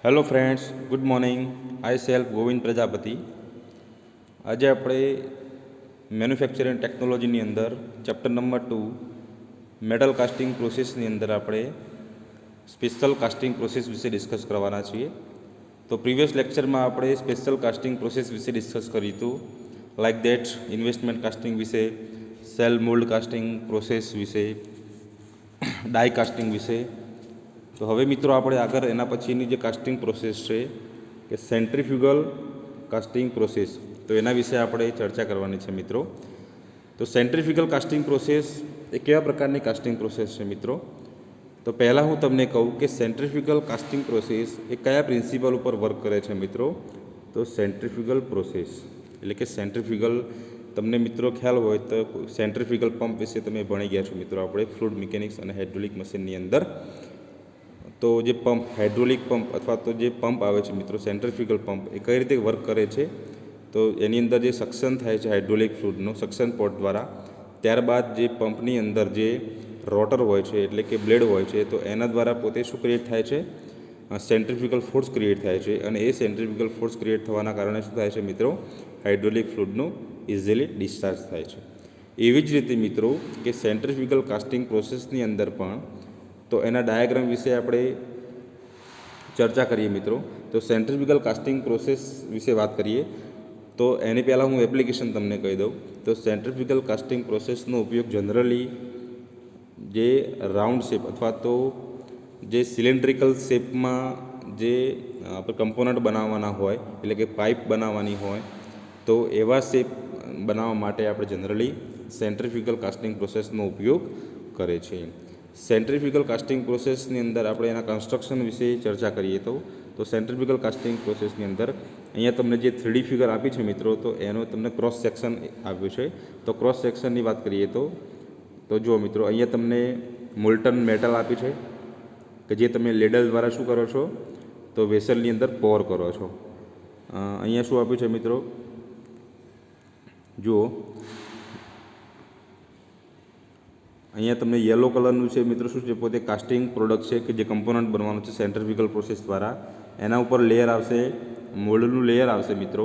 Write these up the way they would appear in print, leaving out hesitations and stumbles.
Hello friends, good morning. I self Govind Prajapati. આજે આપણે manufacturing ટેકનોલોજીની અંદર ચેપ્ટર નંબર 2 મેટલ કાસ્ટિંગ પ્રોસેસની અંદર આપણે સ્પેશિયલ કાસ્ટિંગ પ્રોસેસ વિશે ડિસ્કસ કરવાના છીએ. તો પ્રીવિયસ લેક્ચરમાં આપણે સ્પેશિયલ કાસ્ટિંગ પ્રોસેસ વિશે ડિસ્કસ કર્યું હતું. લાઇક દેટ ઇન્વેસ્ટમેન્ટ કાસ્ટિંગ વિશે, સેલ મોલ્ડ કાસ્ટિંગ પ્રોસેસ વિશે, ડાય કાસ્ટિંગ વિશે. તો હવે મિત્રો આપણે આગળ એના પછીની જે કાસ્ટિંગ પ્રોસેસ છે કે સેન્ટ્રીફ્યુગલ કાસ્ટિંગ પ્રોસેસ, તો એના વિશે આપણે ચર્ચા કરવાની છે મિત્રો. તો સેન્ટ્રીફ્યુગલ કાસ્ટિંગ પ્રોસેસ એ કેવા પ્રકારની કાસ્ટિંગ પ્રોસેસ છે મિત્રો? તો પહેલાં હું તમને કહું કે સેન્ટ્રીફ્યુગલ કાસ્ટિંગ પ્રોસેસ એ કયા પ્રિન્સિપલ ઉપર વર્ક કરે છે મિત્રો. તો સેન્ટ્રીફ્યુગલ પ્રોસેસ એટલે કે સેન્ટ્રીફ્યુગલ, તમને મિત્રો ખ્યાલ હોય તો સેન્ટ્રીફ્યુગલ પંપ વિશે તમે ભણી ગયા છો મિત્રો આપણે ફ્લુઇડ મિકેનિક્સ અને હાઇડ્રોલિક મશીનની અંદર. તો જે પંપ, હાઇડ્રોલિક પંપ અથવા તો જે પંપ આવે છે મિત્રો સેન્ટ્રીફ્યુગલ પંપ, એ કઈ રીતે વર્ક કરે છે? તો એની અંદર જે સક્શન થાય છે હાઇડ્રોલિક ફ્લુઇડનો સક્શન પોર્ટ દ્વારા, ત્યારબાદ જે પંપની અંદર જે રોટર હોય છે એટલે કે બ્લેડ હોય છે, તો એના દ્વારા પોતે શું ક્રિએટ થાય છે? સેન્ટ્રીફ્યુગલ ફોર્સ ક્રિએટ થાય છે. અને એ સેન્ટ્રીફ્યુગલ ફોર્સ ક્રિએટ થવાના કારણે શું થાય છે મિત્રો? હાઇડ્રોલિક ફ્લુઇડનું ઇઝીલી ડિસ્ચાર્જ થાય છે. એવી જ રીતે મિત્રો કે સેન્ટ્રીફ્યુગલ કાસ્ટિંગ પ્રોસેસની અંદર પણ તો એના ડાયાગ્રામ વિશે આપણે ચર્ચા કરીએ મિત્રો. તો સેન્ટ્રીફ્યુગલ કાસ્ટિંગ પ્રોસેસ વિશે વાત કરીએ તો એની પહેલાં હું એપ્લિકેશન તમને કહી દઉં. તો સેન્ટ્રીફ્યુગલ કાસ્ટિંગ પ્રોસેસનો ઉપયોગ જનરલી જે રાઉન્ડ શેપ અથવા તો જે સિલિન્ડ્રિકલ શેપમાં જે આપણે કમ્પોનન્ટ બનાવવાના હોય એટલે કે પાઇપ બનાવવાની હોય, તો એવા શેપ બનાવવા માટે આપણે જનરલી સેન્ટ્રીફ્યુગલ કાસ્ટિંગ પ્રોસેસનો ઉપયોગ કરે છે. સેન્ટ્રીફ્યુગલ કાસ્ટિંગ પ્રોસેસની અંદર આપણે એના કન્સ્ટ્રક્શન વિશે ચર્ચા કરીએ તો સેન્ટ્રીફ્યુગલ કાસ્ટિંગ પ્રોસેસની અંદર અહીંયા તમને જે 3D ફિગર આપી છે મિત્રો, તો એનો તમને ક્રોસ સેક્શન આપ્યું છે. તો ક્રોસ સેક્શનની વાત કરીએ તો જુઓ મિત્રો, અહીંયા તમને મોલ્ટન મેટલ આપી છે કે જે તમે લેડલ દ્વારા શું કરો છો? તો વેસલની અંદર પોર કરો છો. અહીંયા શું આપ્યું છે મિત્રો? જુઓ, અહીંયા તમને યલો કલરનું છે મિત્રો, શું છે? પોતે કાસ્ટિંગ પ્રોડક્ટ છે કે જે કમ્પોનન્ટ બનવાનું છે સેન્ટ્રીફ્યુગલ પ્રોસેસ દ્વારા. એના ઉપર લેયર આવશે, મોલ્ડનું લેયર આવશે મિત્રો,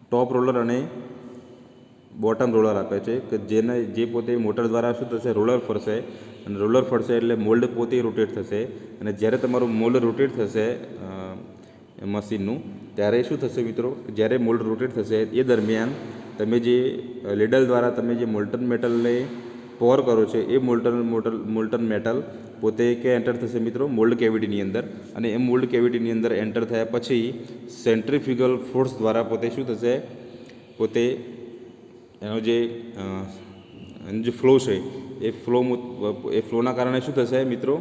ટોપ રોલર અને બોટમ રોલર આપે છે કે જે પોતે મોટર દ્વારા શું થશે? રોલર ફરશે, અને રોલર ફરશે એટલે મોલ્ડ પોતે રોટેટ થશે. અને જ્યારે તમારું મોલ્ડ રોટેટ થશે મશીનનું, ત્યારે શું થશે મિત્રો? જ્યારે મોલ્ડ રોટેટ થશે એ દરમિયાન તમે જે લેડલ દ્વારા તમે જે મોલ્ટન મેટલને પોર કરો છો, એ મોલ્ટન મેટલ પોતે કે એન્ટર થશે મિત્રો? મોલ્ડ કેવિટીની અંદર. અને એ મોલ્ડ કેવિટીની અંદર એન્ટર થયા પછી સેન્ટ્રીફ્યુગલ ફોર્સ દ્વારા પોતે શું થશે? પોતે એનો જે ફ્લો છે એ ફ્લોના કારણે શું થશે મિત્રો?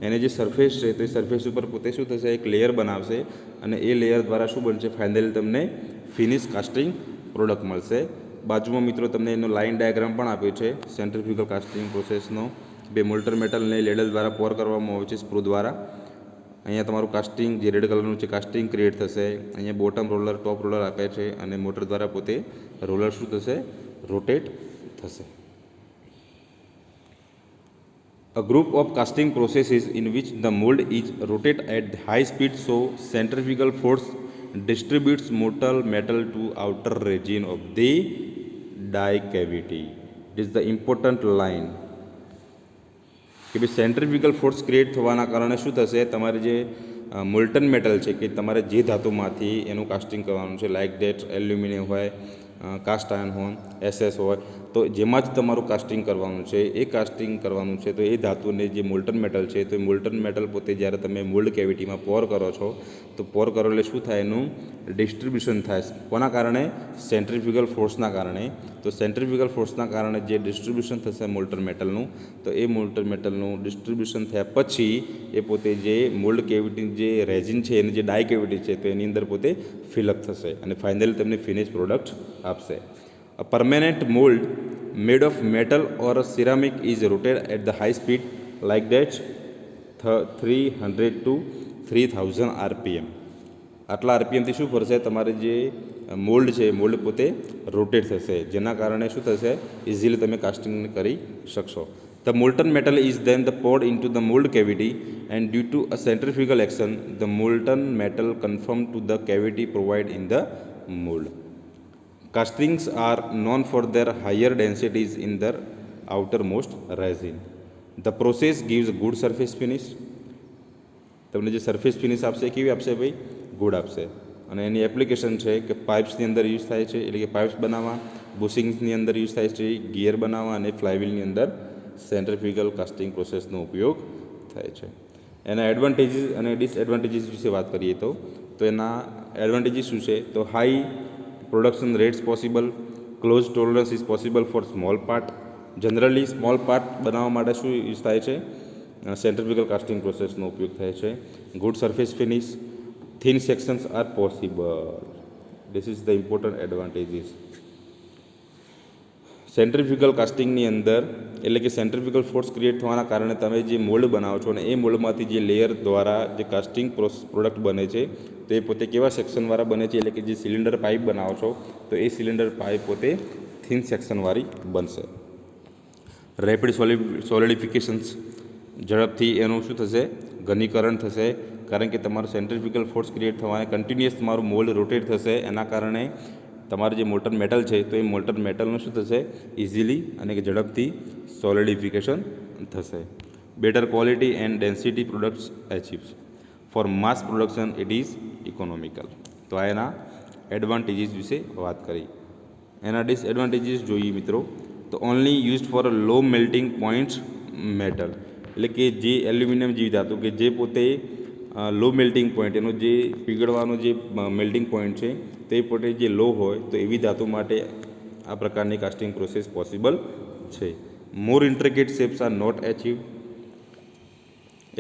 એને જે સરફેસ છે તો એ સરફેસ ઉપર પોતે શું થશે? એક લેયર બનાવશે, અને એ લેયર દ્વારા શું બનશે? ફાઇનલી તમને ફિનિશ કાસ્ટિંગ પ્રોડક્ટ મળશે. બાજુમાં મિત્રો તમને એનો લાઇન ડાયાગ્રામ પણ આપ્યો છે સેન્ટ્રીફ્યુગલ કાસ્ટિંગ પ્રોસેસનો. બે મોલ્ટર મેટલને લેડલ દ્વારા પોર કરવામાં આવે છે સ્પ્રૂ દ્વારા. અહીંયા તમારું કાસ્ટિંગ જે રેડ કલરનું છે કાસ્ટિંગ ક્રિએટ થશે. અહીંયા બોટમ રોલર, ટોપ રોલર આપે છે, અને મોટર દ્વારા પોતે રોલર શું થશે? રોટેટ થશે. A group of casting processes in which the mold is rotated at high speed, so centrifugal force distributes molten metal to outer region of the die cavity. It is the important line કે ભાઈ centrifugal force create થવાના કારણે શું થશે? તમારે જે Moulton metal છે કે તમારે જે ધાતુમાંથી એનું કાસ્ટિંગ કરવાનું છે, લાઇક ડેટ એલ્યુમિનિયમ હોય, કાસ્ટ આયર્ન હોય, SS હોય, તો જેમાં જ તમારું કાસ્ટિંગ કરવાનું છે, એ કાસ્ટિંગ કરવાનું છે. તો એ ધાતુને જે મોલ્ટન મેટલ છે, તો એ મોલ્ટન મેટલ પોતે જ્યારે તમે મોલ્ડ કેવિટીમાં પોર કરો છો, તો પોર કરો એટલે શું થાય? એનું ડિસ્ટ્રીબ્યુશન થાય. કોના કારણે? સેન્ટ્રીફ્યુગલ ફોર્સના કારણે. તો સેન્ટ્રીફ્યુગલ ફોર્સના કારણે જે ડિસ્ટ્રીબ્યુશન થશે મોલ્ટન મેટલનું, તો એ મોલ્ટન મેટલનું ડિસ્ટ્રીબ્યુશન થયા પછી એ પોતે જે મોલ્ડ કેવિટી જે રેઝિન છે એની જે ડાય કેવિટી છે, તો એની અંદર પોતે ફિલઅપ થશે અને ફાઇનલી તમને ફિનિશ પ્રોડક્ટ આપશે. A permanent mold made of metal or ceramic is rotated at the high speed like that 300 to 3000 RPM. આટલા આરપીએમથી શું ફરશે? તમારે જે મોલ્ડ છે મોલ્ડ પોતે રોટેટ થશે, જેના કારણે શું થશે? ઇઝીલી તમે કાસ્ટિંગ કરી શકશો. The molten metal is then poured into the mold cavity, and due to a centrifugal action, the molten metal conforms to the cavity provided in the mold. Castings are known for their higher densities in their outermost resin. The process gives good surface finish. તમને જે surface finish આપશે કેવી આપશે ભાઈ? Good આપશે. અને એની application છે કે પાઇપ્સની અંદર યુઝ થાય છે, એટલે કે પાઇપ્સ બનાવવા, બુશિંગ્સની અંદર યુઝ થાય છે, ગિયર બનાવવા અને ફ્લાયવ્હીલની અંદર સેન્ટ્રીફ્યુગલ કાસ્ટિંગ પ્રોસેસનો ઉપયોગ થાય છે. એના એડવાન્ટેજીસ અને ડિસએડવાન્ટેજીસ વિશે વાત કરીએ તો એના એડવાન્ટેજીસ શું છે? તો high production rates possible, close tolerance is possible for small part. Generally small part બનાવવા માટે શું યુઝ થાય છે? સેન્ટ્રીફ્યુગલ કાસ્ટિંગ પ્રોસેસનો ઉપયોગ થાય છે. Good surface finish, thin sections are possible. This is the important advantages. Centrifugal કાસ્ટિંગની અંદર એટલે કે સેન્ટ્રીફ્યુગલ ફોર્સ ક્રિએટ થવાના કારણે તમે જે મોલ્ડ બનાવો છો અને એ મોલ્ડમાંથી જે લેયર દ્વારા જે કાસ્ટિંગ પ્રોડક્ટ બને છે તો એ પોતે કેવા સેક્શનવાળા બને છે? એટલે કે જે સિલિન્ડર પાઇપ બનાવો છો તો એ સિલિન્ડર પાઇપ પોતે થિન સેક્શનવાળી બનશે. રેપિડ સોલિડિફિકેશન્સ, ઝડપથી એનું શું થશે? ઘનીકરણ થશે. કારણ કે તમારું સેન્ટ્રીફ્યુગલ ફોર્સ ક્રિએટ થવાને કન્ટિન્યુઅસ તમારું મોલ્ડ રોટેટ થશે. એના કારણે તમારું જે મોલ્ટન મેટલ છે તો એ મોલ્ટન મેટલનું શું થશે? ઇઝીલી અને ઝડપથી સોલિડિફિકેશન થશે. Better quality and density products achieves. For mass production it is economical. તો આ એના એડવાન્ટેજીસ વિશે વાત કરી. એના ડિસએડવાન્ટેજીસ જોઈએ મિત્રો. તો only used for low melting points metal, એટલે કે જે એલ્યુમિનિયમ જેવી ધાતુ કે જે પોતે લો મેલ્ટિંગ પોઈન્ટ, એનો જે પીગળવાનો જે મેલ્ટિંગ પોઈન્ટ છે તે પોતે જે લો હોય તો એવી ધાતુ માટે આ પ્રકારની કાસ્ટિંગ પ્રોસેસ પોસિબલ છે. More intricate shapes are not achieve,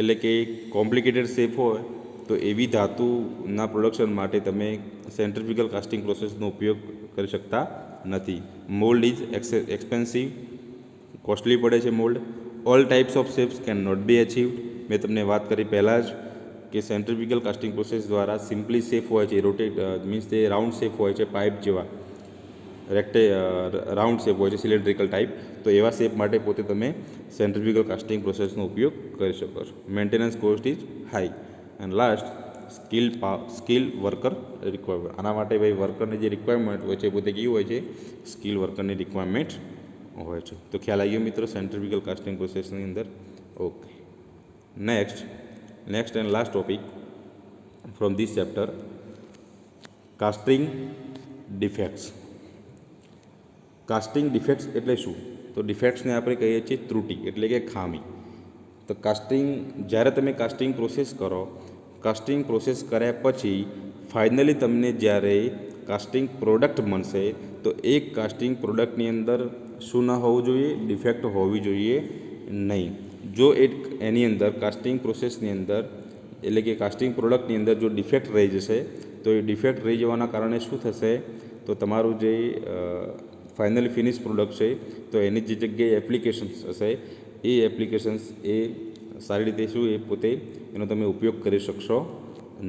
એટલે કે કોમ્પ્લિકેટેડ શેપ હોય તો એવી ધાતુના પ્રોડક્શન માટે તમે સેન્ટ્રીફ્યુગલ કાસ્ટિંગ પ્રોસેસનો ઉપયોગ કરી શકતા નથી. મોલ્ડ ઇઝ એક્સપેન્સિવ, કોસ્ટલી પડે છે mold. All types of shapes can not be achieved. મેં તમને વાત કરી પહેલાં જ કે સેન્ટ્રીફ્યુગલ કાસ્ટિંગ પ્રોસેસ દ્વારા સિમ્પલી શેપ હોય છે, રોટેટ મીન્સ તે રાઉન્ડ શેપ હોય છે, પાઇપ જેવા રાઉન્ડ શેપ હોય છે, સિલિન્ડ્રિકલ ટાઈપ, તો એવા શેપ માટે પોતે તમે સેન્ટ્રીફ્યુગલ કાસ્ટિંગ પ્રોસેસનો ઉપયોગ કરી શકો છો. Maintenance cost is high. And last skill worker requirement. આના માટે ભાઈ વર્કરની જે રિક્વાયરમેન્ટ હોય છે પોતે કેવી હોય છે? સ્કિલ વર્કરની રિક્વાયરમેન્ટ હોય છે. તો ખ્યાલ આવી ગયો મિત્રો સેન્ટ્રીફ્યુગલ કાસ્ટિંગ પ્રોસેસની અંદર. Okay, next and last topic from this chapter, casting defects. Casting defects એટલે શું? તો ડિફેક્ટ્સને આપણે કહીએ છીએ ત્રુટિ, એટલે કે ખામી. તો જ્યારે તમે કાસ્ટિંગ પ્રોસેસ કરો, કાસ્ટિંગ પ્રોસેસ કર્યા પછી ફાઇનલી તમને જ્યારે કાસ્ટિંગ પ્રોડક્ટ મળશે તો એ કાસ્ટિંગ પ્રોડક્ટની અંદર શું ન હોવું જોઈએ? ડિફેક્ટ હોવી જોઈએ નહીં. જો એની અંદર કાસ્ટિંગ પ્રોસેસની અંદર એટલે કે કાસ્ટિંગ પ્રોડક્ટની અંદર જો ડિફેક્ટ રહી જશે તો એ ડિફેક્ટ રહી જવાના કારણે શું થશે? તો તમારું જે ફાઇનલ ફિનિશ પ્રોડક્ટ છે તો એની જે જગ્યાએ એપ્લિકેશન્સ હશે એ એપ્લિકેશન્સ એ સારી રીતે શું એ પોતે એનો તમે ઉપયોગ કરી શકશો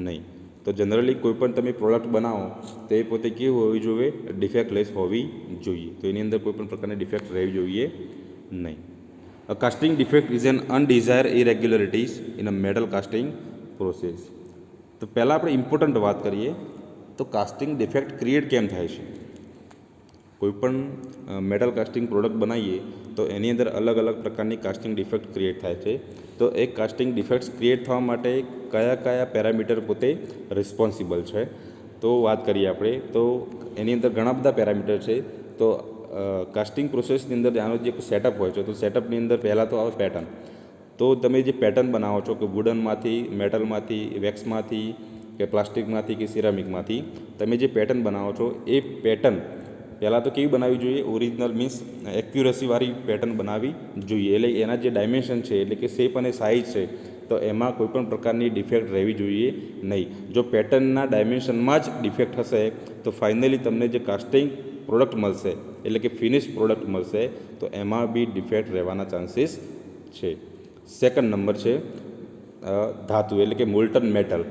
નહીં. તો જનરલી કોઈ પણ તમે પ્રોડક્ટ બનાવો તો એ પોતે કેવું હોવી જોઈએ? ડિફેક્ટલેસ હોવી જોઈએ. તો એની અંદર કોઈ પણ પ્રકારની ડિફેક્ટ રહેવી જોઈએ નહીં. A casting defect is an undesired irregularities in a metal casting process. તો પહેલાં આપણે ઇમ્પોર્ટન્ટ વાત કરીએ તો કાસ્ટિંગ ડિફેક્ટ ક્રિએટ કેમ થાય છે? કોઈપણ મેટલ કાસ્ટિંગ પ્રોડક્ટ બનાવીએ તો એની અંદર અલગ અલગ પ્રકારની કાસ્ટિંગ ડિફેક્ટ ક્રિએટ થાય છે. તો એ કાસ્ટિંગ ડિફેક્ટ્સ ક્રિએટ થવા માટે કયા પેરામીટર પોતે રિસ્પોન્સિબલ છે? તો વાત કરીએ આપણે તો એની અંદર ઘણા બધા પેરામીટર છે. તો કાસ્ટિંગ પ્રોસેસની અંદર આનો જે સેટઅપ હોય છે તો સેટઅપની અંદર પહેલાં તો આવે પેટર્ન. તો તમે જે પેટર્ન બનાવો છો કે વુડનમાંથી, મેટલમાંથી, વેક્સમાંથી કે પ્લાસ્ટિકમાંથી કે સિરામિકમાંથી તમે જે પેટર્ન બનાવો છો એ પેટર્ન પહેલાં તો કેવી બનાવવી જોઈએ? ઓરિજિનલ મીન્સ એક્યુરસીવાળી પેટર્ન બનાવવી જોઈએ. એટલે એના જે ડાયમેન્શન છે એટલે કે શેપ અને સાઇઝ છે તો એમાં કોઈપણ પ્રકારની ડિફેક્ટ રહેવી જોઈએ નહીં. જો પેટર્નના ડાયમેન્શનમાં જ ડિફેક્ટ હશે તો ફાઇનલી તમને જે કાસ્ટિંગ પ્રોડક્ટ મળશે એટલે કે ફિનિશ પ્રોડક્ટ મળશે તો એમાં બી ડિફેક્ટ રહેવાના ચાન્સીસ છે. સેકન્ડ નંબર છે ધાતુ એટલે કે મોલ્ટન મેટલ.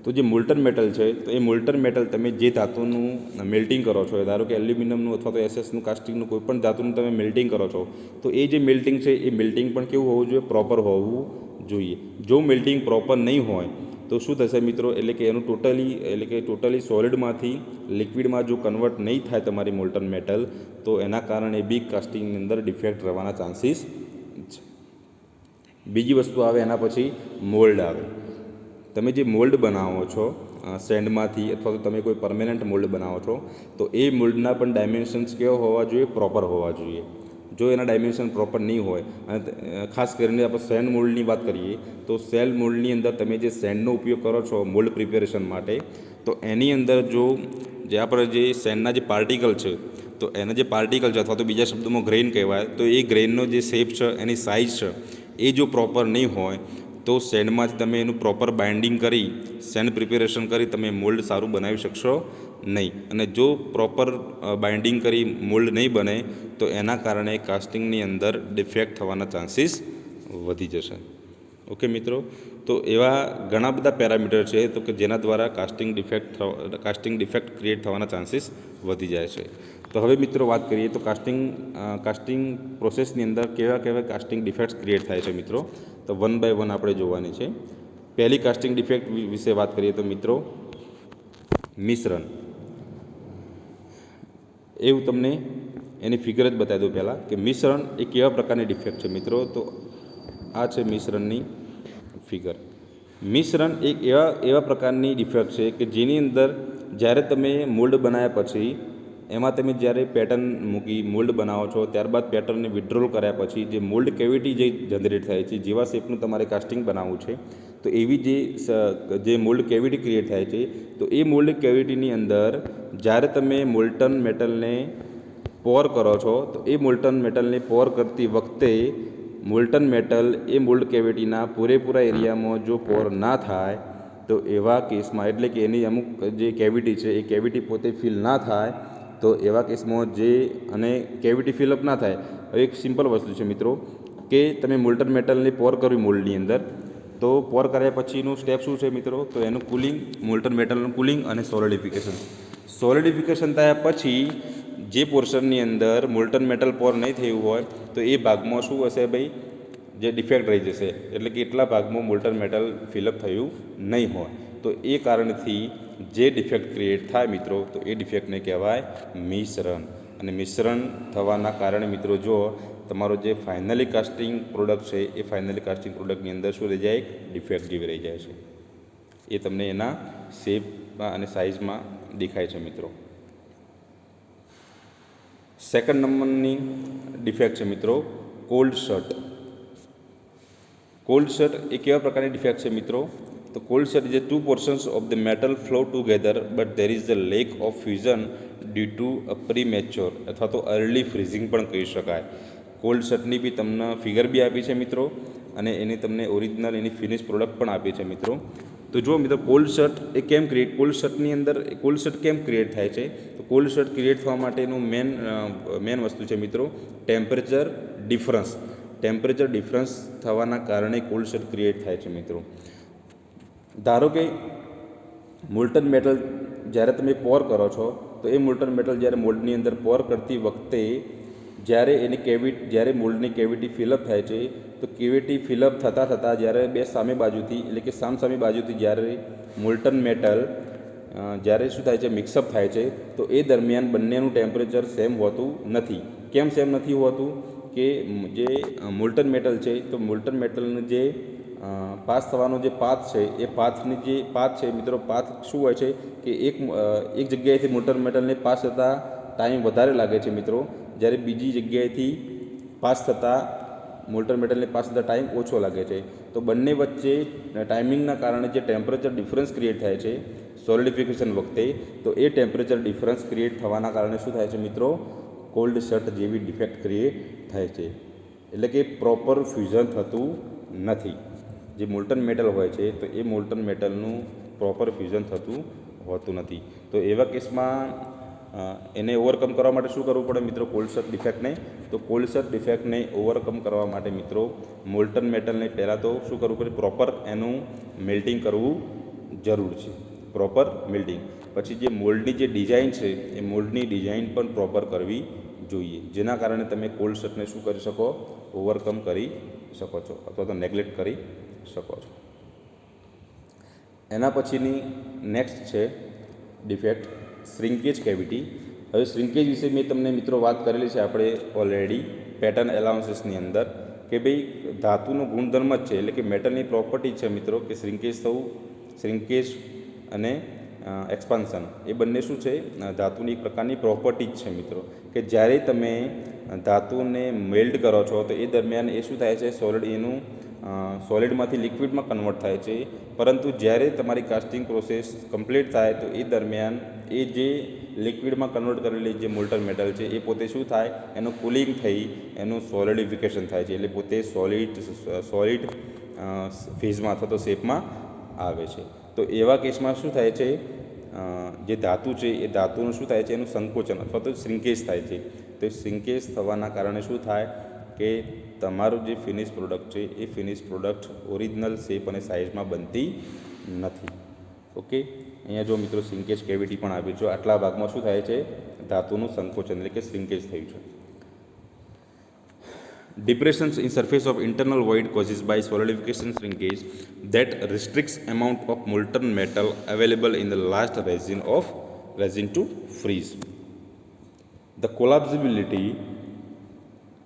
તો જે મોલ્ટન મેટલ છે તો એ મોલ્ટન મેટલ તમે જે ધાતુનું મેલ્ટિંગ કરો છો, ધારો કે એલ્યુમિનિયમનું અથવા તો એસએસનું કાસ્ટિંગનું કોઈ પણ ધાતુનું તમે મેલ્ટિંગ કરો છો, તો એ જે મેલ્ટિંગ છે એ મેલ્ટિંગ પણ કેવું હોવું જોઈએ? પ્રોપર હોવું જોઈએ. જો મેલ્ટિંગ પ્રોપર નહીં હોય તો શું થશે મિત્રો? એટલે કે એનું ટોટલી સોલિડમાંથી લિક્વિડમાં જો કન્વર્ટ નહીં થાય તમારી મોલ્ટન મેટલ, તો એના કારણે બી કાસ્ટિંગની અંદર ડિફેક્ટ રહેવાના ચાન્સીસ છે. બીજી વસ્તુ આવે એના પછી મોલ્ડ આવે. તમે જે મોલ્ડ બનાવો છો સેન્ડમાંથી અથવા તો તમે કોઈ પરમેનન્ટ મોલ્ડ બનાવો છો, તો એ મોલ્ડના પણ ડાયમેન્શન્સ કેવા હોવા જોઈએ? પ્રોપર હોવા જોઈએ. જો એના ડાયમેન્શન પ્રોપર નહીં હોય, અને ખાસ કરીને આપણે સેન્ડ મોલ્ડની વાત કરીએ, તો સેલ મોલ્ડની અંદર તમે જે સેન્ડનો ઉપયોગ કરો છો મોલ્ડ પ્રિપેરેશન માટે, તો એની અંદર જે આપણે જે સેન્ડના જે પાર્ટિકલ છે, તો એના જે પાર્ટિકલ છે અથવા તો બીજા શબ્દોમાં ગ્રેઇન કહેવાય, તો એ ગ્રેઇનનો જે શેપ છે, એની સાઇઝ છે, એ જો પ્રોપર નહીં હોય તો સેન્ડમાંથી તમે એનું પ્રોપર બાઇન્ડિંગ કરી સેન્ડ પ્રિપેરેશન કરી તમે મોલ્ડ સારું બનાવી શકશો નહીં. અને જો પ્રોપર બાઇન્ડિંગ કરી મોલ્ડ નહીં બને તો એના કારણે કાસ્ટિંગની અંદર ડિફેક્ટ થવાના ચાન્સીસ વધી જશે. ઓકે મિત્રો, તો એવા ઘણા બધા પેરામીટર છે તો કે જેના દ્વારા કાસ્ટિંગ ડિફેક્ટ ક્રિએટ થવાના ચાન્સીસ વધી જાય છે. તો હવે મિત્રો વાત કરીએ તો કાસ્ટિંગ પ્રોસેસની અંદર કેવા કાસ્ટિંગ ડિફેક્ટ્સ ક્રિએટ થાય છે મિત્રો, તો વન બાય વન આપણે જોવાની છે. પહેલી કાસ્ટિંગ ડિફેક્ટ વિશે વાત કરીએ તો મિત્રો મિશ્રણ. એવું તમને એની ફિગર જ બતાવી દઉં પહેલાં કે મિશ્રણ એ કેવા પ્રકારની ડિફેક્ટ છે મિત્રો. તો આ છે મિશ્રણની ફિગર. મિશ્રણ એક એવા પ્રકારની ડિફેક્ટ છે કે જેની અંદર જ્યારે તમે મોલ્ડ બનાવ્યા પછી એમાં તમે જ્યારે પેટર્ન મૂકી મોલ્ડ બનાવો છો, ત્યારબાદ પેટર્નને વિડ્રોલ કર્યા પછી જે મોલ્ડ કેવિટી જે જનરેટ થાય છે, જેવા શેપનું તમારે કાસ્ટિંગ બનાવવું છે, તો એવી જે મોલ્ડ કેવિટી ક્રિએટ થાય છે, તો એ મોલ્ડ કેવિટીની અંદર જ્યારે તમે મોલ્ટન મેટલને પોર કરો છો, તો એ મોલ્ટન મેટલને પોર કરતી વખતે મોલ્ટન મેટલ એ મોલ્ડ કેવિટીના પૂરેપૂરા એરિયામાં જો પોર ના થાય, તો એવા કેસમાં એટલે કે એની અમુક જે કેવિટી છે એ કેવિટી પોતે ફિલ ના થાય, તો એવા કેસમાં અને કેવિટી ફિલઅપ ના થાય. હવે એક સિમ્પલ વસ્તુ છે મિત્રો કે તમે મોલ્ટન મેટલને પોર કર્યું મોલ્ડની અંદર, તો પોર કર્યા પછીનું સ્ટેપ શું છે મિત્રો? તો એનું કુલિંગ, મોલ્ટન મેટલનું કુલિંગ અને સોલિડિફિકેશન. સોલિડિફિકેશન થયા પછી જે પોર્શનની અંદર મોલ્ટન મેટલ પોર નહીં થયું હોય તો એ ભાગમાં શું હશે ભાઈ? જે ડિફેક્ટ રહી જશે, એટલે કે એટલા ભાગમાં મોલ્ટન મેટલ ફિલઅપ થયું નહીં હોય. તો એ કારણથી જે ડિફેક્ટ ક્રિએટ થાય મિત્રો, તો એ ડિફેક્ટને કહેવાય મિશ્રણ. અને મિશ્રણ થવાના કારણે મિત્રો જો તમારો જે ફાઇનલી કાસ્ટિંગ પ્રોડક્ટ છે એ ફાઇનલી કાસ્ટિંગ પ્રોડક્ટની અંદર શું રહી જાય? ડિફેક્ટ જેવી રહી જાય છે. એ તમને એના શેપમાં અને સાઇઝમાં દેખાય છે મિત્રો. સેકન્ડ નંબરની ડિફેક્ટ છે મિત્રો કોલ્ડ શટ. કોલ્ડ શટ એ કેવા પ્રકારની ડિફેક્ટ છે મિત્રો? તો cold shut is two portions of the metal flow together but there is a lack of fusion due to a premature અથવા તો early freezing પણ કહી શકાય. કોલ્ડ શટની બી તમને ફિગર બી આપી છે મિત્રો, અને એની તમને ઓરિજિનલ એની ફિનિશ પ્રોડક્ટ પણ આપી છે મિત્રો. તો જો મિત્રો કોલ્ડ શટ એ કેમ કોલ્ડ શટની અંદર કોલ્ડ શટ કેમ ક્રિએટ થાય છે? તો કોલ્ડ શટ ક્રિએટ થવા માટેનું મેન વસ્તુ છે મિત્રો ટેમ્પરેચર ડિફરન્સ. ટેમ્પરેચર ડિફરન્સ થવાના કારણે કોલ્ડ શટ ક્રિએટ થાય છે મિત્રો. ધારો કે મોલ્ટન મેટલ જ્યારે તમે પોર કરો છો, તો એ મોલ્ટન મેટલ જ્યારે મોલ્ડની અંદર પોર કરતી વખતે જ્યારે મોલ્ડની કેવિટી ફિલઅપ થાય છે, તો કેવિટી ફિલઅપ થતાં જ્યારે બે સામે બાજુથી એટલે કે સામસામી બાજુથી જ્યારે મોલ્ટન મેટલ જ્યારે શું થાય છે? મિક્સઅપ થાય છે, તો એ દરમિયાન બંનેનું ટેમ્પરેચર સેમ હોતું નથી. કેમ સેમ નથી હોતું? કે જે મોલ્ટન મેટલ છે, તો મોલ્ટન મેટલનું જે પાસ થવાનો જે પાથ છે, એ પાથ છે મિત્રો, પાથ શું હોય છે કે એક જગ્યાએથી મોલ્ટન મેટલને પાસ થતાં ટાઈમ વધારે લાગે છે મિત્રો, જ્યારે બીજી જગ્યાએથી મોલ્ટન મેટલને પાસ થતાં ટાઈમ ઓછો લાગે છે. તો બંને વચ્ચે ટાઈમિંગના કારણે જે ટેમ્પરેચર ડિફરન્સ ક્રિએટ થાય છે સોલિડિફિકેશન વખતે, તો એ ટેમ્પરેચર ડિફરન્સ ક્રિએટ થવાના કારણે શું થાય છે મિત્રો? કોલ્ડ શટ જેવી ડિફેક્ટ ક્રિએટ થાય છે. એટલે કે પ્રોપર ફ્યુઝન થતું નથી. જે મોલ્ટન મેટલ હોય છે, તો એ મોલ્ટન મેટલનું પ્રોપર ફ્યુઝન થતું હોતું નથી. તો એવા કેસમાં એને ઓવરકમ કરવા માટે શું કરવું પડે મિત્રો? કોલ્ડ શટ ડિફેક્ટને. તો કોલ્ડ શટ ડિફેક્ટને ઓવરકમ કરવા માટે મિત્રો મોલ્ટન મેટલને પહેલાં તો શું કરવું પડે? પ્રોપર એનું મેલ્ટિંગ કરવું જરૂર છે, પ્રોપર મિલ્ડિંગ. પછી જે મોલ્ડની જે ડિઝાઇન છે એ મોલ્ડની ડિઝાઇન પણ પ્રોપર કરવી જોઈએ, જેના કારણે તમે કોલ્ડ શટને શું કરી શકો, ઓવરકમ કરી શકો છો અથવા તો નેગ્લેક્ટ કરી શકો છો. એના પછીની નેક્સ્ટ છે ડિફેક્ટ શ્રિંકેજ કેવિટી. હવે શ્રિંકેજ વિશે મેં તમને મિત્રો વાત કરેલી છે આપણે ઓલરેડી પેટર્ન એલાઉન્સીસની અંદર, કે ભાઈ ધાતુનો ગુણધર્મ જ છે, એટલે કે મેટલની પ્રોપર્ટી છે મિત્રો કે શ્રિંકેજ થવું, શ્રિંકેજ અને એક્સપાન્શન એ બંને શું છે, ધાતુની એક પ્રકારની પ્રોપર્ટી જ છે મિત્રો, કે જ્યારે તમે ધાતુને મેલ્ટ કરો છો તો એ દરમિયાન એ શું થાય છે, સોલિડમાંથી લિક્વિડમાં કન્વર્ટ થાય છે. પરંતુ જ્યારે તમારી કાસ્ટિંગ પ્રોસેસ કમ્પ્લીટ થાય તો એ દરમિયાન એ જે લિક્વિડમાં કન્વર્ટ કરેલી જે મોલ્ટન મેટલ છે એ પોતે શું થાય, એનું કુલિંગ થઈ એનું સોલિડિફિકેશન થાય છે, એટલે પોતે સોલિડ ફેઝમાં અથવા તો શેપમાં આવે છે. તો એવા કેસમાં શું થાય છે, જે ધાતુ છે એ ધાતુનું શું થાય છે, એનું સંકોચન અથવા તો શ્રિંકેજ થાય છે. તો શ્રિંકેજ થવાના કારણે શું થાય કે તમારું જે ફિનિશ પ્રોડક્ટ છે એ ફિનિશ પ્રોડક્ટ ઓરિજિનલ શેપ અને સાઇઝમાં બનતી નથી. ઓકે, અહીંયા જો મિત્રો શ્રિંકેજ કેવિટી પણ આવી છે. આટલા ભાગમાં શું થાય છે, ધાતુનું સંકોચન એટલે કે શ્રિંકેજ થયું છે. Depressions in surface of internal void causes by solidification shrinkage that restricts amount of molten metal available in the last resin to freeze. The collapsibility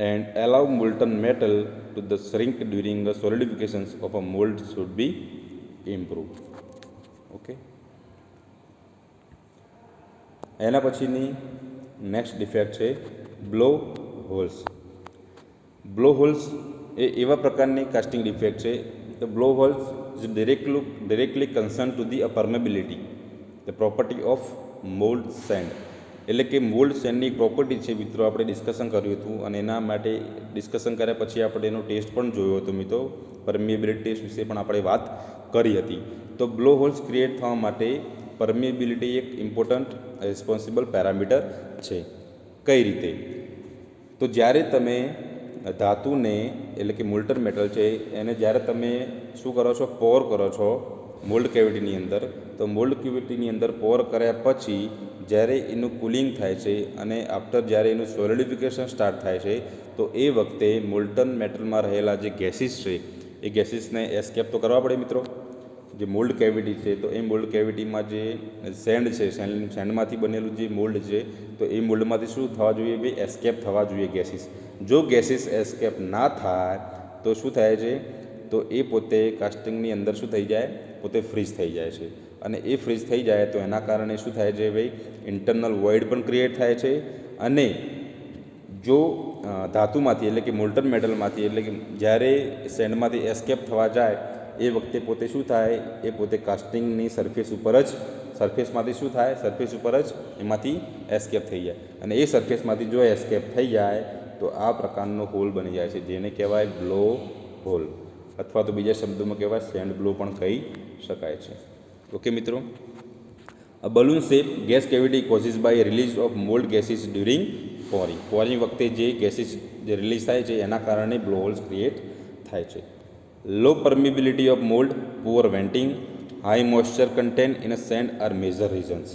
and allow molten metal to the shrink during the solidification of a mold should be improved. Okay. એના પછીની next defect છે blow holes. Blow holes એ એવા પ્રકારની casting defect છે. The blow holes is directly concern to the permeability, the property of mould send. એટલે કે mould સેન્ડની property છે મિત્રો, આપણે ડિસ્કશન કર્યું હતું અને એના માટે ડિસ્કશન કર્યા પછી આપણે એનો ટેસ્ટ પણ જોયો હતો મિત્રો, પરમિએબિલિટી ટેસ્ટ વિશે પણ આપણે વાત કરી હતી. તો બ્લો હોલ્સ ક્રિએટ થવા માટે પરમિએબિલિટી એક ઇમ્પોર્ટન્ટ રિસ્પોન્સિબલ પેરામીટર છે. કઈ રીતે? તો જ્યારે તમે ધાતુને એટલે કે મોલ્ટન મેટલ છે એને જ્યારે તમે શું કરો છો, પોર કરો છો મોલ્ડ કેવિટીની અંદર, તો મોલ્ડ કેવિટીની અંદર પોર કર્યા પછી જ્યારે એનું કુલિંગ થાય છે અને આફ્ટર જ્યારે એનું સોલિડિફિકેશન સ્ટાર્ટ થાય છે તો એ વખતે મોલ્ટન મેટલમાં રહેલા જે ગેસીસ છે એ ગેસીસને એસ્કેપ તો કરવા પડે મિત્રો. જે મોલ્ડ કેવિટી છે તો એ મોલ્ડ કેવિટીમાં જે સેન્ડ છે, સેન્ડમાંથી બનેલું જે મોલ્ડ છે તો એ મોલ્ડમાંથી શું થવા જોઈએ ભાઈ, એસ્કેપ થવા જોઈએ ગેસીસ. જો ગેસીસ એસ્કેપ ના થાય તો શું થાય છે, તો એ પોતે કાસ્ટિંગની અંદર શું થઈ જાય, પોતે ફ્રીઝ થઈ જાય છે. અને એ ફ્રીઝ થઈ જાય તો એના કારણે શું થાય છે ભાઈ, ઇન્ટરનલ વોઇડ પણ ક્રિએટ થાય છે. અને જો ધાતુમાંથી એટલે કે મોલ્ટન મેટલમાંથી એટલે કે જ્યારે સેન્ડમાંથી એસ્કેપ થવા જાય એ વખતે પોતે શું થાય, એ પોતે કાસ્ટિંગની સરફેસમાંથી શું થાય, સરફેસ ઉપર જ એમાંથી એસ્કેપ થઈ જાય. અને એ સરફેસમાંથી જો એસ્કેપ થઈ જાય તો આ પ્રકારનો હોલ બની જાય છે, જેને કહેવાય બ્લો હોલ, અથવા તો બીજા શબ્દોમાં કહેવાય સેન્ડ બ્લો પણ કહી શકાય છે. ઓકે મિત્રો, a balloon shape gas cavity causes by release of mold gases during pouring. Pouring વખતે જે ગેસીસ જે રિલીઝ થાય છે એના કારણે બ્લો હોલ્સ ક્રિએટ થાય છે. Low permeability of mould, poor venting, high moisture content in a sand are major reasons.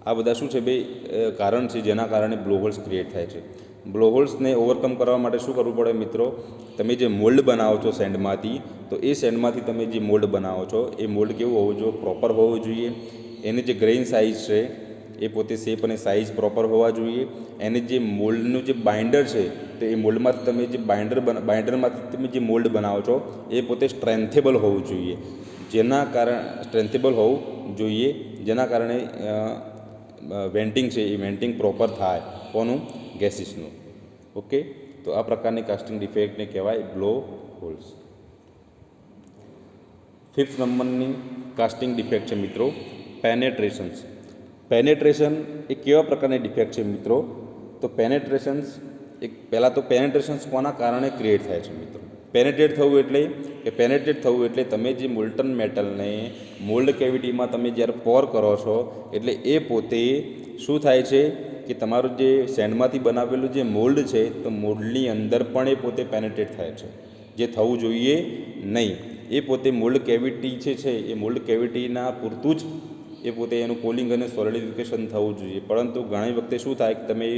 આ બધા શું છે ભાઈ, કારણ છે જેના કારણે બ્લો હોલ્સ ક્રિએટ થાય છે. બ્લો હોલ્સને ઓવરકમ કરવા માટે શું કરવું પડે મિત્રો, તમે જે મોલ્ડ બનાવો છો સેન્ડમાંથી, તો એ સેન્ડમાંથી તમે જે મોલ્ડ બનાવો છો એ મોલ્ડ કેવું હોવું જોઈએ, પ્રોપર હોવું જોઈએ. એની જે ગ્રેઇન સાઇઝ છે એ પોતે શેપ અને સાઇઝ પ્રોપર હોવા જોઈએ. એને જે મોલ્ડનું જે બાઇન્ડર છે તો એ મોલ્ડમાંથી તમે જે બાઇન્ડરમાંથી તમે જે મોલ્ડ બનાવો છો એ પોતે સ્ટ્રેન્થેબલ હોવું જોઈએ, જેના કારણે વેન્ટિંગ છે એ વેન્ટિંગ પ્રોપર થાય. કોનું? ગેસીસનું. ઓકે, તો આ પ્રકારની કાસ્ટિંગ ડિફેક્ટને કહેવાય બ્લો હોલ્સ. 5th નંબરની કાસ્ટિંગ ડિફેક્ટ છે મિત્રો પેનેટ્રેશન્સ. પેનેટ્રેશન એ કેવા પ્રકારની ડિફેક્ટ છે મિત્રો, તો પેનેટ્રેશન્સ પહેલાં તો પેનેટ્રેશન્સ કોના કારણે ક્રિએટ થાય છે મિત્રો. પેનેટ્રેટ થવું એટલે તમે જે મોલ્ટન મેટલને મોલ્ડ કેવિટીમાં તમે જ્યારે પોર કરો છો એટલે એ પોતે શું થાય છે કે તમારું જે સેન્ડમાંથી બનાવેલું જે મોલ્ડ છે તો મોલ્ડની અંદર પણ એ પોતે પેનેટ્રેટ થાય છે, જે થવું જોઈએ નહીં. એ પોતે મોલ્ડ કેવિટી છે એ મોલ્ડ કેવિટીના પૂરતું જ એ પોતે એનું કોલિંગ અને સોલિડિફિકેશન થવું જોઈએ. પરંતુ ઘણી વખતે શું થાય કે તમે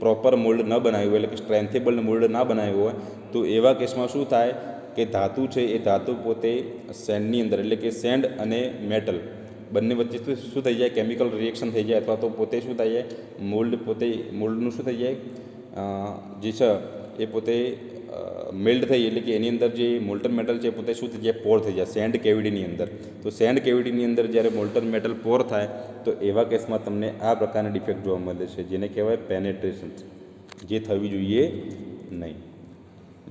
પ્રોપર મોલ્ડ ન બનાવ્યું હોય, એટલે કે સ્ટ્રેન્થેબલ મોલ્ડ ના બનાવ્યું હોય, તો એવા કેસમાં શું થાય કે ધાતુ છે એ ધાતુ પોતે સેન્ડની અંદર, એટલે કે સેન્ડ અને મેટલ બંને વચ્ચે શું થઈ જાય, કેમિકલ રિએક્શન થઈ જાય, અથવા તો પોતે શું થઈ જાય, મોલ્ડનું શું થઈ જાય, જે છે એ પોતે મેલ્ટ થઈ, એટલે કે એની અંદર જે મોલ્ટન મેટલ છે પોતે શું થઈ જાય, પોર થઈ જાય સેન્ડ કેવિટીની અંદર. તો સેન્ડ કેવિટીની અંદર જ્યારે મોલ્ટન મેટલ પોર થાય તો એવા કેસમાં તમને આ પ્રકારની ડિફેક્ટ જોવા મળે છે, જેને કહેવાય પેનેટ્રેશન, જે થવી જોઈએ નહીં.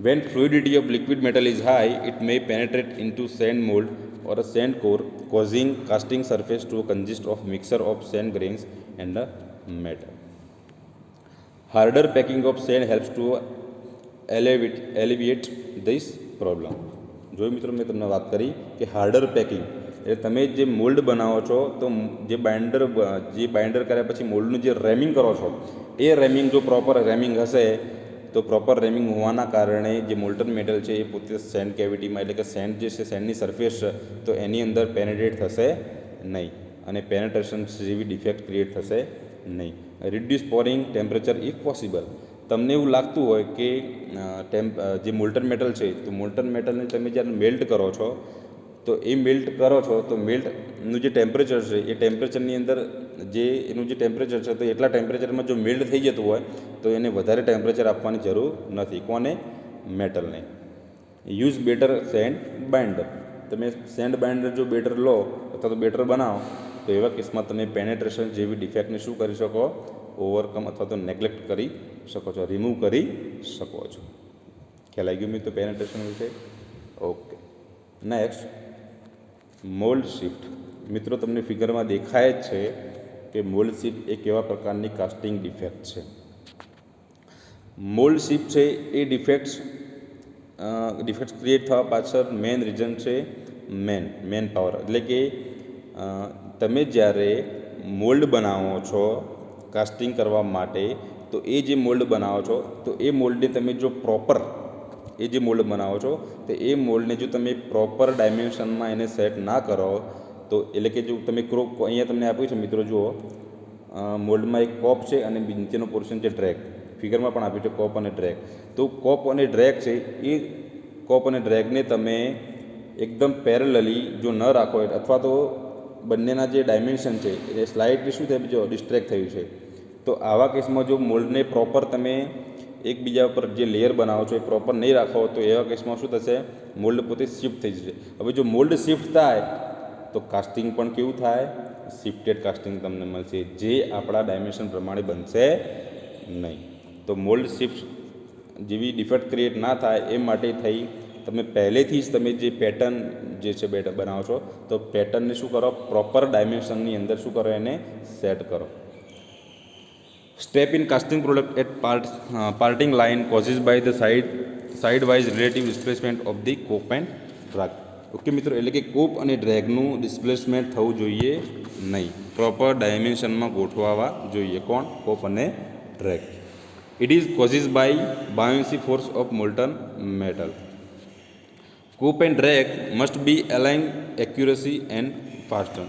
When fluidity of liquid metal is high, it may penetrate into sand mold or a sand core, causing casting surface to consist of mixture of sand grains and a metal. Harder packing of sand helps to alleviate this problem. જો મિત્રો મેં તમને વાત કરી કે harder packing, એટલે તમે જે મોલ્ડ બનાવો છો તો જે બાઇન્ડર કર્યા પછી મોલ્ડનું જે રેમિંગ કરો છો એ રેમિંગ જો પ્રોપર રેમિંગ હશે તો પ્રોપર રેમિંગ હોવાના કારણે જે મોલ્ટન મેટલ છે એ પોતે સેન્ડ કેવિટીમાં, એટલે કે સેન્ડ જે છે સેન્ડની સરફેસ છે તો એની અંદર પેનેટ્રેટ થશે નહીં અને પેનેટ્રેશન જેવી ડિફેક્ટ ક્રિએટ થશે નહીં. Reduce pouring temperature if possible. તમને એવું લાગતું હોય કે જે મોલ્ટન મેટલ છે તો મોલ્ટન મેટલને તમે જ્યારે મેલ્ટ કરો છો તો એ મેલ્ટ કરો છો તો મેલ્ટનું જે ટેમ્પરેચર છે એ ટેમ્પરેચરની અંદર જે એનું જે ટેમ્પરેચર છે તો એટલા ટેમ્પરેચરમાં જો મેલ્ટ થઈ જતું હોય તો એને વધારે ટેમ્પરેચર આપવાની જરૂર નથી. કોને? મેટલને. Use better sand binder. તમે સેન્ડ બાઇન્ડર જો બેટર લો અથવા તો બેટર બનાવો તો એવા કેસમાં તમે પેનેટ્રેશન જેવી ડિફેક્ટને શું કરી શકો? ઓવરકમ અથવા તો નેગ્લેક્ટ કરી શકો છો, રિમૂવ કરી શકો છો. ખ્યાલ આવી ગયું મિત્રો પેનેટ્રેશન વિશે? ઓકે. Next, mould shift. મિત્રો તમને ફિગરમાં દેખાય જ છે કે મોલ્ડ શિફ્ટ એ કેવા પ્રકારની કાસ્ટિંગ ડિફેક્ટ છે. મોલ્ડ શિફ્ટ છે એ ડિફેક્ટ્સ ક્રિએટ થવા પાછળ મેન રીઝન છે મેન પાવર. એટલે કે તમે જ્યારે મોલ્ડ બનાવો છો કાસ્ટિંગ કરવા માટે તો એ જે મોલ્ડ બનાવો છો તો એ મોલ્ડને તમે જો પ્રોપર જે મોલ્ડ બનાવો છો તો એ મોલ્ડને જો તમે પ્રોપર ડાયમેન્શનમાં એને સેટ ના કરો તો, એટલે કે જો તમે અહીંયા તમને આપ્યું છે મિત્રો જુઓ, મોલ્ડમાં એક કોપ છે અને નીચેનો પોર્શન છે ડ્રેગ. ફિગરમાં પણ આપ્યું છે કોપ અને ડ્રેગ. તો કોપ અને ડ્રેગ છે એ કોપ અને ડ્રેગને તમે એકદમ પેરેલલી જો ન રાખો અથવા તો બંનેના જે ડાયમેન્શન છે એ સ્લાઇડલી શું થયું, જો ડિસ્ટ્રેક્ટ થયું છે, તો આવા કેસમાં જો મોલ્ડને પ્રોપર તમે એકબીજા ઉપર જે લેયર બનાવો છો એ પ્રોપર નહીં રાખો તો એવા કેસમાં શું થશે, મોલ્ડ પોતે શિફ્ટ થઈ જશે. હવે જો મોલ્ડ શિફ્ટ થાય તો કાસ્ટિંગ પણ કેવું થાય, શિફ્ટેડ કાસ્ટિંગ તમને મળશે, જે આપણા ડાયમેન્શન પ્રમાણે બનશે નહીં. તો મોલ્ડ શિફ્ટ જેવી ડિફેક્ટ ક્રિએટ ના થાય એ માટે થઈ તમે પહેલેથી જ તમે જે પેટર્ન જે છે બનાવો છો તો પેટર્નને શું કરો, પ્રોપર ડાયમેન્શનની અંદર શું કરો, એને સેટ કરો. Step in casting product at parting line causes by the side-wise relative displacement of the cope and drag. Okay મિત્રો, એટલે કે કોપ અને ડ્રેગનું ડિસ્પ્લેસમેન્ટ થવું જોઈએ નહીં, પ્રોપર ડાયમેન્શનમાં ગોઠવાવા જોઈએ. કોણ? કોપ અને drag. It is causes by buoyancy force of molten metal. Cope and drag must be align accuracy and faster.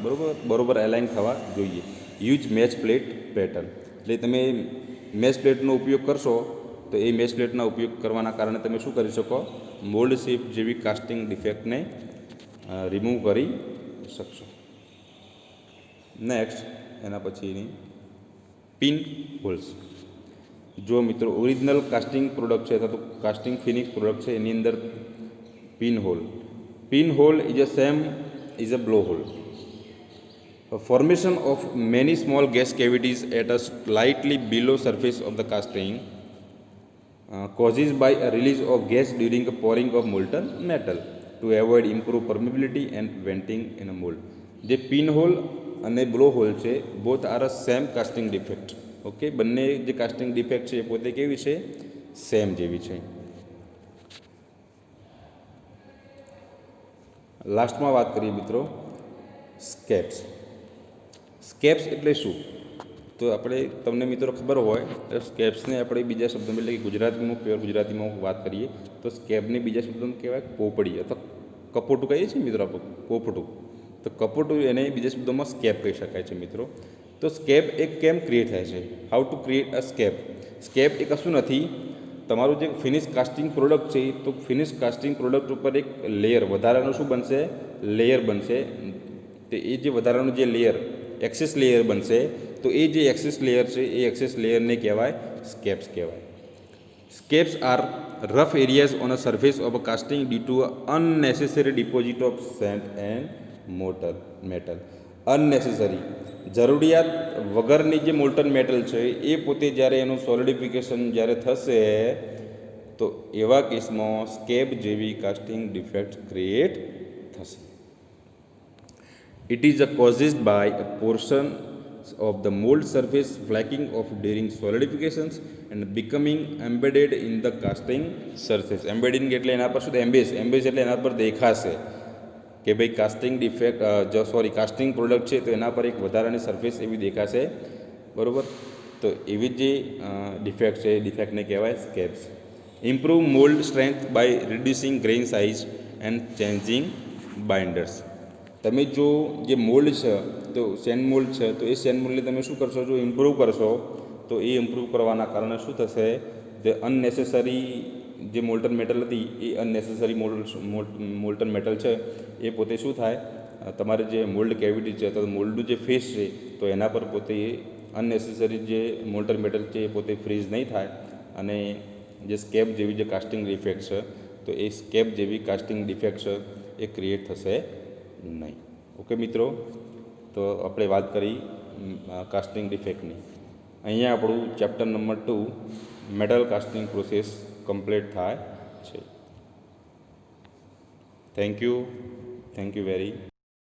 બરોબર અલાઇન થવા જોઈએ. Use match plate pattern. એટલે તમે મેશ પ્લેટનો ઉપયોગ કરશો તો એ મેશ પ્લેટના ઉપયોગ કરવાના કારણે તમે શું કરી શકો, મોલ્ડ શેપ જેવી કાસ્ટિંગ ડિફેક્ટને રિમૂવ કરી શકશો. નેક્સ્ટ, એના પછીની પિન હોલ્સ. જો મિત્રો ઓરિજિનલ કાસ્ટિંગ પ્રોડક્ટ છે અથવા તો કાસ્ટિંગ ફિનિશ પ્રોડક્ટ છે એની અંદર pin hole is a blow hole. Formation of many small gas cavities at a slightly below surface of the casting caused by a release of gas during the pouring of molten metal to avoid improved permeability and venting in a mold. જે pin hole અને blow hole છે both are a same casting defect. Okay, બંને જે casting defect છે એ પોતે કેવી છે, same જેવી છે. લાસ્ટમાં વાત કરીએ મિત્રો સ્કેપ્સ. સ્કેપ્સ એટલે શું? તો તમને મિત્રો ખબર હોય તો સ્કેપ્સને આપણે બીજા શબ્દોમાં, એટલે કે ગુજરાતીમાં પ્યોર ગુજરાતીમાં વાત કરીએ તો સ્કેપને બીજા શબ્દોમાં કહેવાય પોપડી અથવા કપોટું કહીએ છીએ મિત્રો આપણે, પોપટું. તો કપોટું એને બીજા શબ્દોમાં સ્કેપ કહી શકાય છે મિત્રો. તો સ્કેપ એક કેમ ક્રિએટ થાય છે? How to create a scab. Scab એ કશું નથી, તમારું જે ફિનિશ કાસ્ટિંગ પ્રોડક્ટ છે, તો ફિનિશ કાસ્ટિંગ પ્રોડક્ટ ઉપર એક લેયર વધારાનું શું બનશે? લેયર બનશે. તો એ જે વધારાનું જે લેયર એક્સેસ લેયર બનશે, તો એ જે એક્સેસ લેયર છે એ એક્સેસ લેયરને કહેવાય સ્કેપ્સ કહેવાય. Scapes are rough areas on a surface of a casting due to a unnecessary deposit of sand and metal. Unnecessary, જરૂરિયાત વગરની જે મોલ્ટન મેટલ છે એ પોતે જ્યારે એનું સોલિડિફિકેશન જ્યારે થશે, તો એવા કેસમાં સ્કેપ જેવી કાસ્ટિંગ ડિફેક્ટ ક્રિએટ થશે. It is caused by a portion of the mold surface flaking off during solidifications and becoming embedded in the casting surface. Embedding એટલે એના પર શું? એમ્બેસ એટલે એના પર દેખાશે કે ભાઈ કાસ્ટિંગ ડિફેક્ટ કાસ્ટિંગ પ્રોડક્ટ છે, તો એના પર એક વધારાની સરફેસ એવી દેખાશે, બરાબર. તો એવી જે ડિફેક્ટ છે એ ડિફેક્ટને કહેવાય scabs. Improve mould strength by reducing grain size and changing binders. તમે જો જે મોલ્ડ છે, તો સેન્ડ મોલ્ડ છે, તો એ સેન્ડ મોલ્ડને તમે શું કરશો? જો ઇમ્પ્રૂવ કરશો, તો એ ઇમ્પ્રૂવ કરવાના કારણે શું થશે? જે અનનેસેસરી જે મોલ્ટન મેટલ હતી એ અનનેસેસરી મોલ્ટન મેટલ છે એ પોતે શું થાય? તમારે જે મોલ્ડ કેવિટી છે અથવા મોલ્ડનું જે ફેસ છે, તો એના પર પોતે એ અનનેસેસરી જે મોલ્ટન મેટલ છે એ પોતે ફ્રીઝ નહીં થાય, અને જે સ્કેપ જેવી જે કાસ્ટિંગ ડિફેક્ટ છે, તો એ સ્કેપ જેવી કાસ્ટિંગ ડિફેક્ટ છે એ ક્રિએટ થશે નહીં. ઓકે મિત્રો, તો આપણે વાત કરી કાસ્ટિંગ ડિફેક્ટની. અહીંયા આપણું chapter number 2 metal casting process complete થાય છે. Thank you very